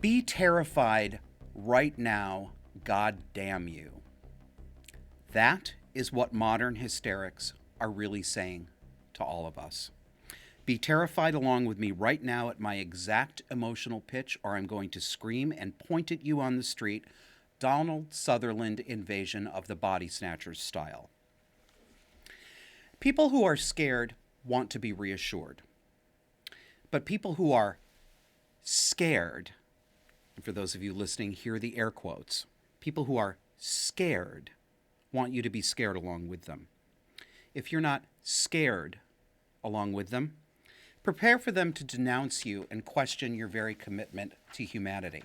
Be terrified right now, God damn you. That is what modern hysterics are really saying to all of us. Be terrified along with me right now at my exact emotional pitch, or I'm going to scream and point at you on the street, Donald Sutherland invasion of the Body Snatchers style. People who are scared want to be reassured. But people who are scared, and for those of you listening, hear the air quotes, people who are scared want you to be scared along with them. If you're not scared along with them, prepare for them to denounce you and question your very commitment to humanity.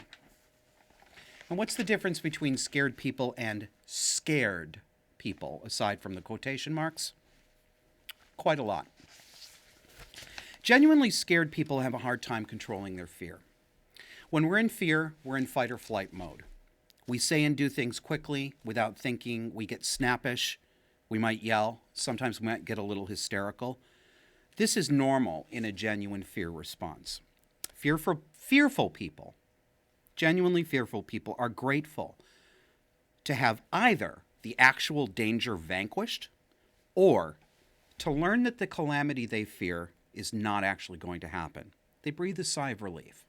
And what's the difference between scared people and scared people, aside from the quotation marks? Quite a lot. Genuinely scared people have a hard time controlling their fear. When we're in fear, we're in fight or flight mode. We say and do things quickly, without thinking. We get snappish. We might yell. Sometimes we might get a little hysterical. This is normal in a genuine fear response. Fearful people, genuinely fearful people, are grateful to have either the actual danger vanquished or to learn that the calamity they fear is not actually going to happen. They breathe a sigh of relief.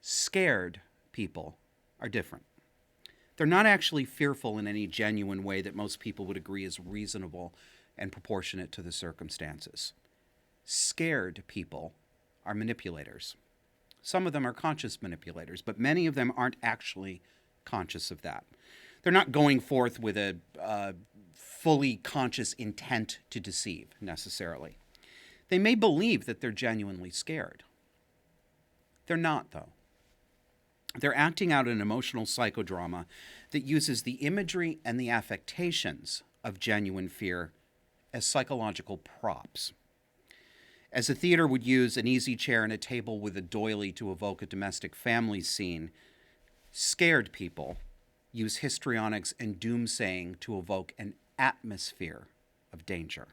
Scared people are different. They're not actually fearful in any genuine way that most people would agree is reasonable and proportionate to the circumstances. Scared people are manipulators. Some of them are conscious manipulators, but many of them aren't actually conscious of that. They're not going forth with a fully conscious intent to deceive, necessarily. They may believe that they're genuinely scared. They're not, though. They're acting out an emotional psychodrama that uses the imagery and the affectations of genuine fear as psychological props. As a theater would use an easy chair and a table with a doily to evoke a domestic family scene, scared people use histrionics and doomsaying to evoke an atmosphere of danger.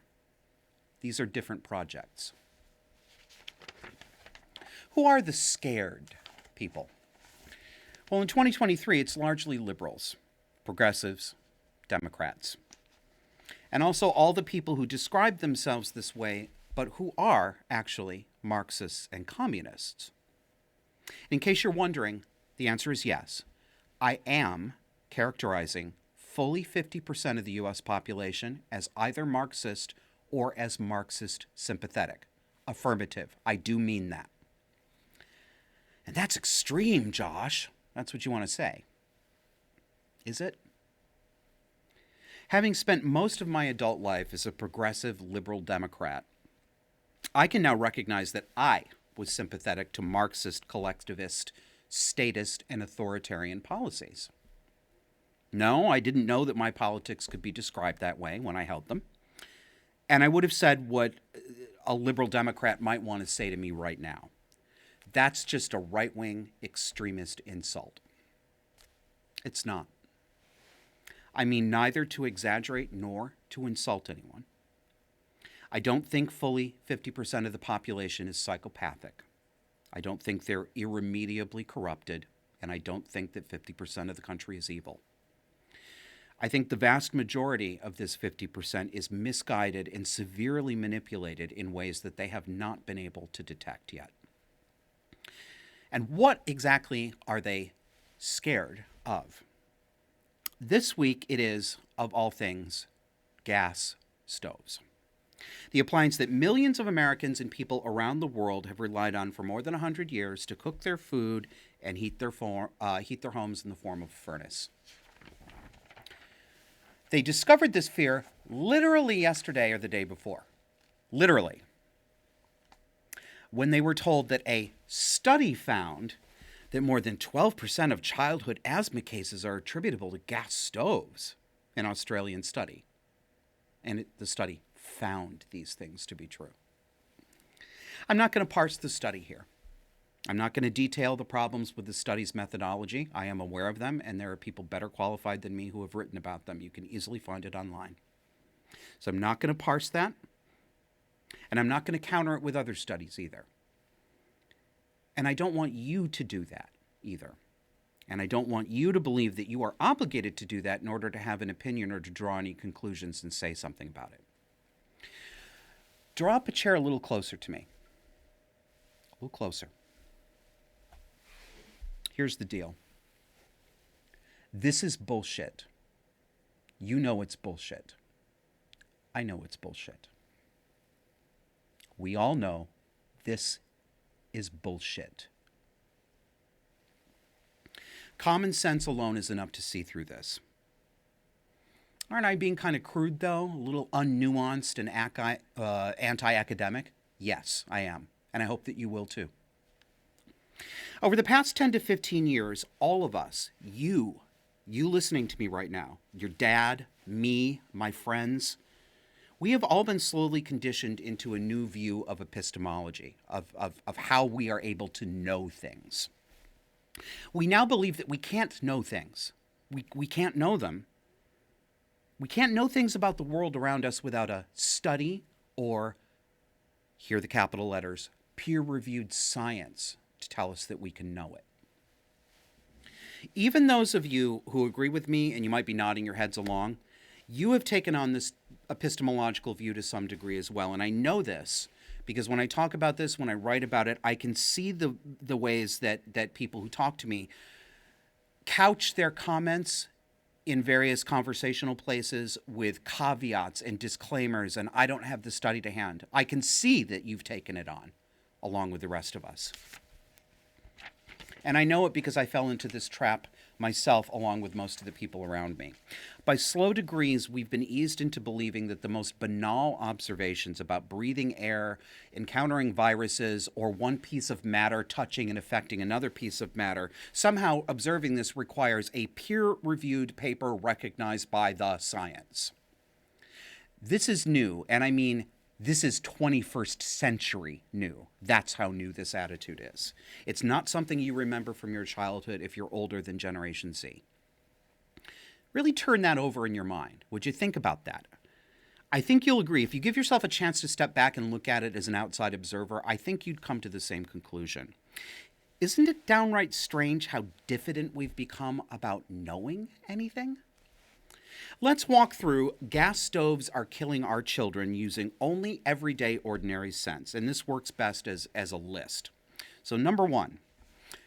These are different projects. Who are the scared people? Well, in 2023, it's largely liberals, progressives, Democrats, and also all the people who describe themselves this way, but who are actually Marxists and communists. In case you're wondering, the answer is yes. I am characterizing fully 50% of the U.S. population as either Marxist or as Marxist sympathetic. Affirmative. I do mean that. And that's extreme, Josh. That's what you want to say. Is it? Having spent most of my adult life as a progressive liberal Democrat, I can now recognize that I was sympathetic to Marxist, collectivist, statist, and authoritarian policies. No, I didn't know that my politics could be described that way when I held them. And I would have said what a liberal Democrat might want to say to me right now. That's just a right-wing extremist insult. It's not. I mean neither to exaggerate nor to insult anyone. I don't think fully 50% of the population is psychopathic. I don't think they're irremediably corrupted, and I don't think that 50% of the country is evil. I think the vast majority of this 50% is misguided and severely manipulated in ways that they have not been able to detect yet. And what exactly are they scared of? This week it is, of all things, gas stoves. The appliance that millions of Americans and people around the world have relied on for more than 100 years to cook their food and heat their homes in the form of a furnace. They discovered this fear literally yesterday or the day before. Literally. When they were told that a study found that more than 12% of childhood asthma cases are attributable to gas stoves, an Australian study. And the study found these things to be true. I'm not going to parse the study here. I'm not going to detail the problems with the study's methodology. I am aware of them, and there are people better qualified than me who have written about them. You can easily find it online. So I'm not going to parse that, and I'm not going to counter it with other studies either. And I don't want you to do that. either. And I don't want you to believe that you are obligated to do that in order to have an opinion or to draw any conclusions and say something about it. Draw up a chair a little closer to me. A little closer. Here's the deal. This is bullshit. You know it's bullshit. I know it's bullshit. We all know this is bullshit. Common sense alone is enough to see through this. Aren't I being kind of crude, though? A little unnuanced and anti-academic? Yes, I am. And I hope that you will, too. Over the past 10 to 15 years, all of us, you listening to me right now, your dad, me, my friends, we have all been slowly conditioned into a new view of epistemology, of how we are able to know things. We now believe that we can't know things. We can't know them. We can't know things about the world around us without a study or, hear the capital letters, peer-reviewed science to tell us that we can know it. Even those of you who agree with me, and you might be nodding your heads along, you have taken on this epistemological view to some degree as well. And I know this because when I talk about this, when I write about it, I can see the ways that people who talk to me couch their comments in various conversational places with caveats and disclaimers, and I don't have the study to hand. I can see that you've taken it on, along with the rest of us. And I know it because I fell into this trap myself, along with most of the people around me. By slow degrees, we've been eased into believing that the most banal observations about breathing air, encountering viruses, or one piece of matter touching and affecting another piece of matter, somehow observing this requires a peer-reviewed paper recognized by the science. This is new, and I mean this is 21st century new. That's how new this attitude is. It's not something you remember from your childhood if you're older than Generation Z. Really turn that over in your mind. Would you think about that? I think you'll agree. If you give yourself a chance to step back and look at it as an outside observer, I think you'd come to the same conclusion. Isn't it downright strange how diffident we've become about knowing anything? Let's walk through gas stoves are killing our children using only everyday ordinary sense. And this works best as a list. So number one,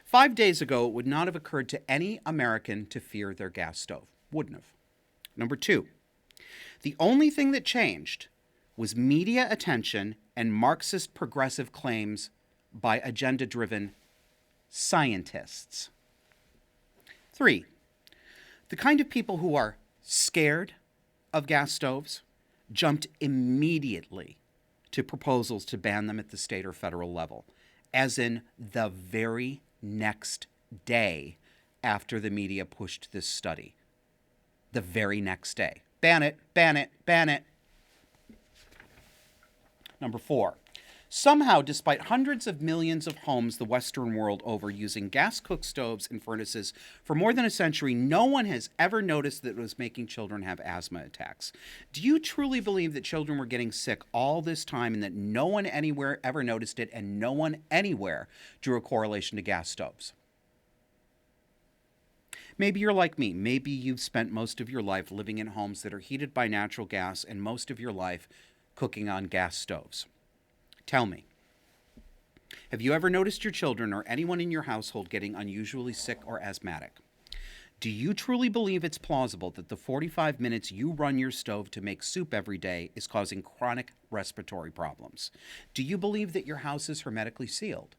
5 days ago, it would not have occurred to any American to fear their gas stove. Wouldn't have. Number two, the only thing that changed was media attention and Marxist progressive claims by agenda-driven scientists. Three, the kind of people who are scared of gas stoves jumped immediately to proposals to ban them at the state or federal level, as in the very next day after the media pushed this study. The very next day. Ban it, ban it, ban it. Number four, somehow, despite hundreds of millions of homes the Western world over using gas cook stoves and furnaces for more than a century, no one has ever noticed that it was making children have asthma attacks. Do you truly believe that children were getting sick all this time and that no one anywhere ever noticed it and no one anywhere drew a correlation to gas stoves? Maybe you're like me. Maybe you've spent most of your life living in homes that are heated by natural gas and most of your life cooking on gas stoves. Tell me, have you ever noticed your children or anyone in your household getting unusually sick or asthmatic? Do you truly believe it's plausible that the 45 minutes you run your stove to make soup every day is causing chronic respiratory problems? Do you believe that your house is hermetically sealed?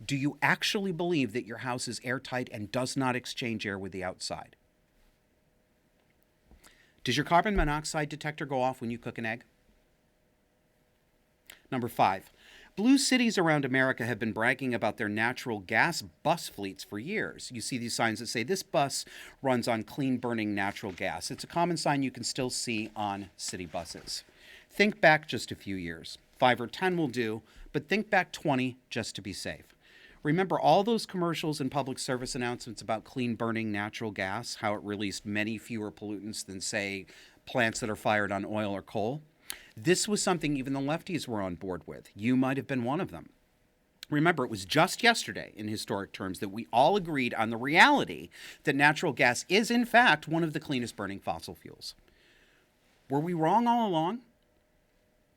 Do you actually believe that your house is airtight and does not exchange air with the outside? Does your carbon monoxide detector go off when you cook an egg? Number five, blue cities around America have been bragging about their natural gas bus fleets for years. You see these signs that say this bus runs on clean burning natural gas. It's a common sign you can still see on city buses. Think back just a few years. 5 or 10 will do, but think back 20 just to be safe. Remember all those commercials and public service announcements about clean burning natural gas, how it released many fewer pollutants than, say, plants that are fired on oil or coal? This was something even the lefties were on board with. You might have been one of them. Remember, it was just yesterday, in historic terms, that we all agreed on the reality that natural gas is, in fact, one of the cleanest burning fossil fuels. Were we wrong all along?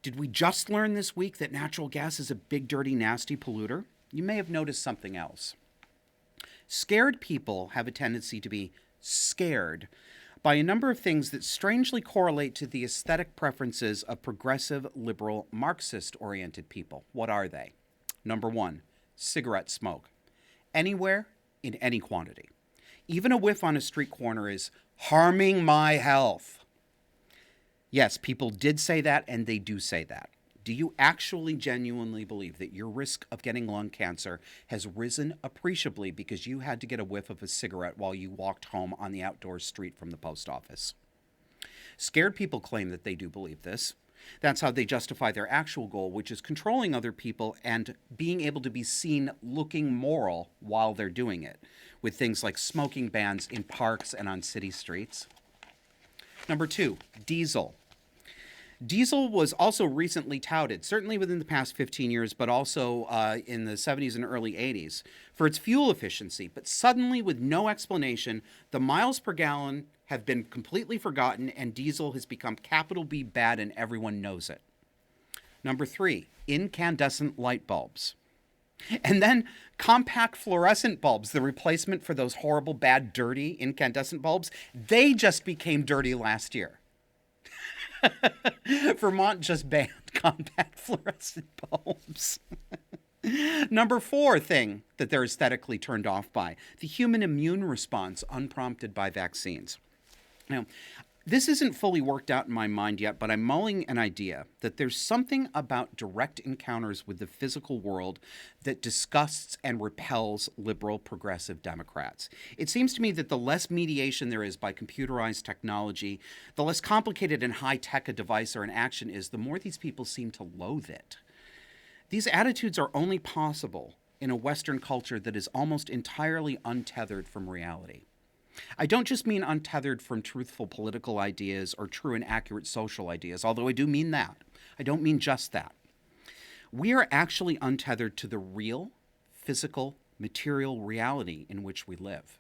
Did we just learn this week that natural gas is a big, dirty, nasty polluter? You may have noticed something else. Scared people have a tendency to be scared by a number of things that strangely correlate to the aesthetic preferences of progressive, liberal, Marxist-oriented people. What are they? Number one, cigarette smoke. Anywhere, in any quantity. Even a whiff on a street corner is harming my health. Yes, people did say that, and they do say that. Do you actually genuinely believe that your risk of getting lung cancer has risen appreciably because you had to get a whiff of a cigarette while you walked home on the outdoor street from the post office? Scared people claim that they do believe this. That's how they justify their actual goal, which is controlling other people and being able to be seen looking moral while they're doing it, with things like smoking bans in parks and on city streets. Number two, diesel. Diesel was also recently touted, certainly within the past 15 years, but also in the 70s and early 80s, for its fuel efficiency. But suddenly, with no explanation, the miles per gallon have been completely forgotten, and diesel has become capital B bad, and everyone knows it. Number three, incandescent light bulbs. And then compact fluorescent bulbs, the replacement for those horrible, bad, dirty incandescent bulbs, they just became dirty last year. Vermont just banned compact fluorescent bulbs. Number four thing that they're aesthetically turned off by, the human immune response unprompted by vaccines. Now, this isn't fully worked out in my mind yet, but I'm mulling an idea that there's something about direct encounters with the physical world that disgusts and repels liberal progressive Democrats. It seems to me that the less mediation there is by computerized technology, the less complicated and high-tech a device or an action is, the more these people seem to loathe it. These attitudes are only possible in a Western culture that is almost entirely untethered from reality. I don't just mean untethered from truthful political ideas or true and accurate social ideas, although I do mean that. I don't mean just that. We are actually untethered to the real, physical, material reality in which we live.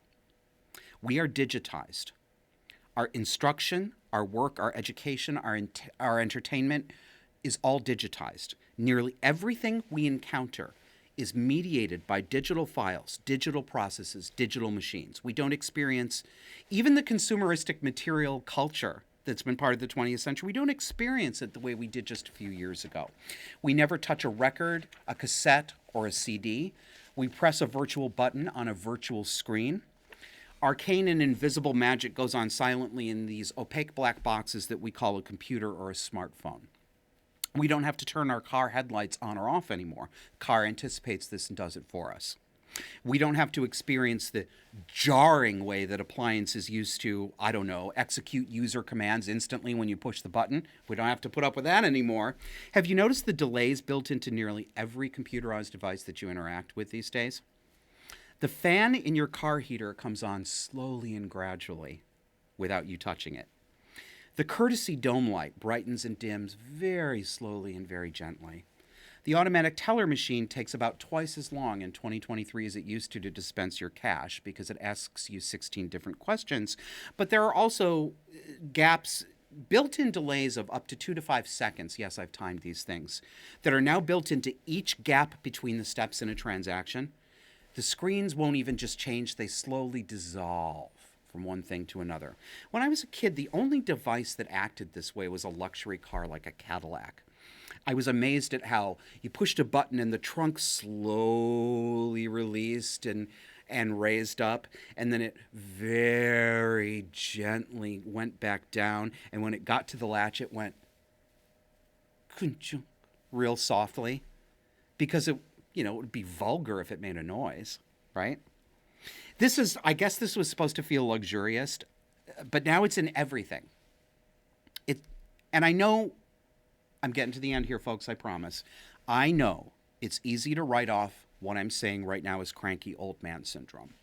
We are digitized. Our instruction, our work, our education, our entertainment is all digitized. Nearly everything we encounter is mediated by digital files, digital processes, digital machines. We don't experience even the consumeristic material culture that's been part of the 20th century. We don't experience it the way we did just a few years ago. We never touch a record, a cassette, or a CD. We press a virtual button on a virtual screen. Arcane and invisible magic goes on silently in these opaque black boxes that we call a computer or a smartphone. We don't have to turn our car headlights on or off anymore. The car anticipates this and does it for us. We don't have to experience the jarring way that appliances used to, execute user commands instantly when you push the button. We don't have to put up with that anymore. Have you noticed the delays built into nearly every computerized device that you interact with these days? The fan in your car heater comes on slowly and gradually without you touching it. The courtesy dome light brightens and dims very slowly and very gently. The automatic teller machine takes about twice as long in 2023 as it used to dispense your cash because it asks you 16 different questions. But there are also gaps, built-in delays of up to 2 to 5 seconds, yes, I've timed these things, that are now built into each gap between the steps in a transaction. The screens won't even just change, they slowly dissolve from one thing to another. When I was a kid, the only device that acted this way was a luxury car like a Cadillac. I was amazed at how you pushed a button and the trunk slowly released and raised up, and then it very gently went back down, and when it got to the latch, it went real softly, because it would be vulgar if it made a noise, right? I guess this was supposed to feel luxurious, but now it's in everything. And I know, I'm getting to the end here, folks, I promise. I know it's easy to write off what I'm saying right now as cranky old man syndrome.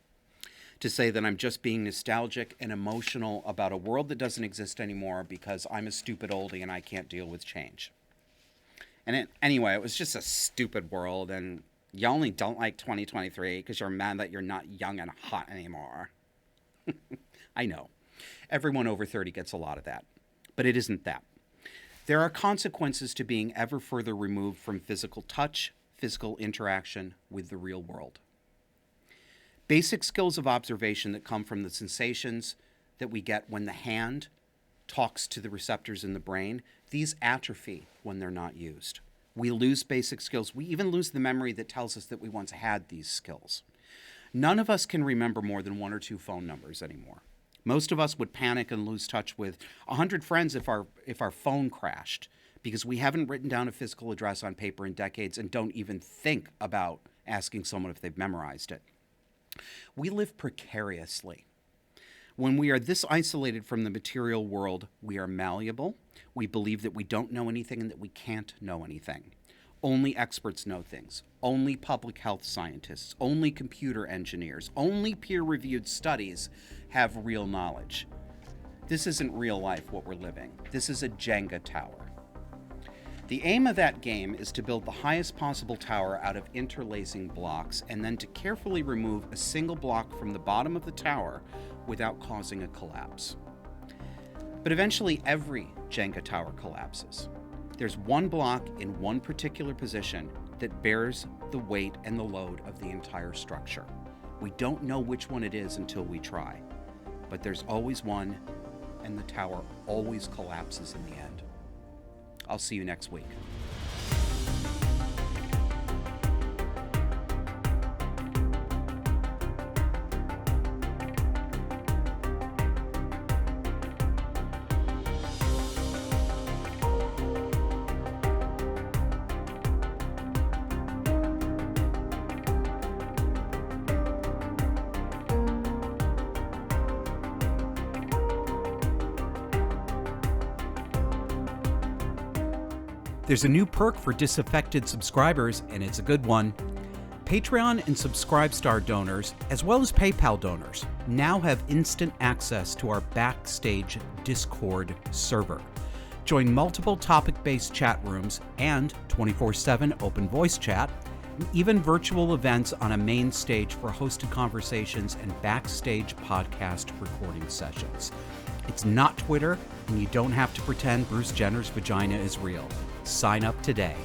To say that I'm just being nostalgic and emotional about a world that doesn't exist anymore because I'm a stupid oldie and I can't deal with change. And anyway, it was just a stupid world, and You only don't like 2023 because you're mad that you're not young and hot anymore. I know. Everyone over 30 gets a lot of that. But it isn't that. There are consequences to being ever further removed from physical touch, physical interaction with the real world. Basic skills of observation that come from the sensations that we get when the hand talks to the receptors in the brain, these atrophy when they're not used. We lose basic skills. We even lose the memory that tells us that we once had these skills. None of us can remember more than 1 or 2 phone numbers anymore. Most of us would panic and lose touch with 100 friends if our phone crashed, because we haven't written down a physical address on paper in decades and don't even think about asking someone if they've memorized it. We live precariously. When we are this isolated from the material world, we are malleable. We believe that we don't know anything and that we can't know anything. Only experts know things. Only public health scientists, only computer engineers, only peer-reviewed studies have real knowledge. This isn't real life, what we're living. This is a Jenga tower. The aim of that game is to build the highest possible tower out of interlacing blocks and then to carefully remove a single block from the bottom of the tower without causing a collapse. But eventually every Jenga tower collapses. There's one block in one particular position that bears the weight and the load of the entire structure. We don't know which one it is until we try, but there's always one, and the tower always collapses in the end. I'll see you next week. There's a new perk for Disaffected subscribers, and it's a good one. Patreon and Subscribestar donors, as well as PayPal donors, now have instant access to our Backstage Discord server. Join multiple topic-based chat rooms and 24/7 open voice chat, and even virtual events on a main stage for hosted conversations and backstage podcast recording sessions. It's not Twitter, and you don't have to pretend Bruce Jenner's vagina is real. Sign up today.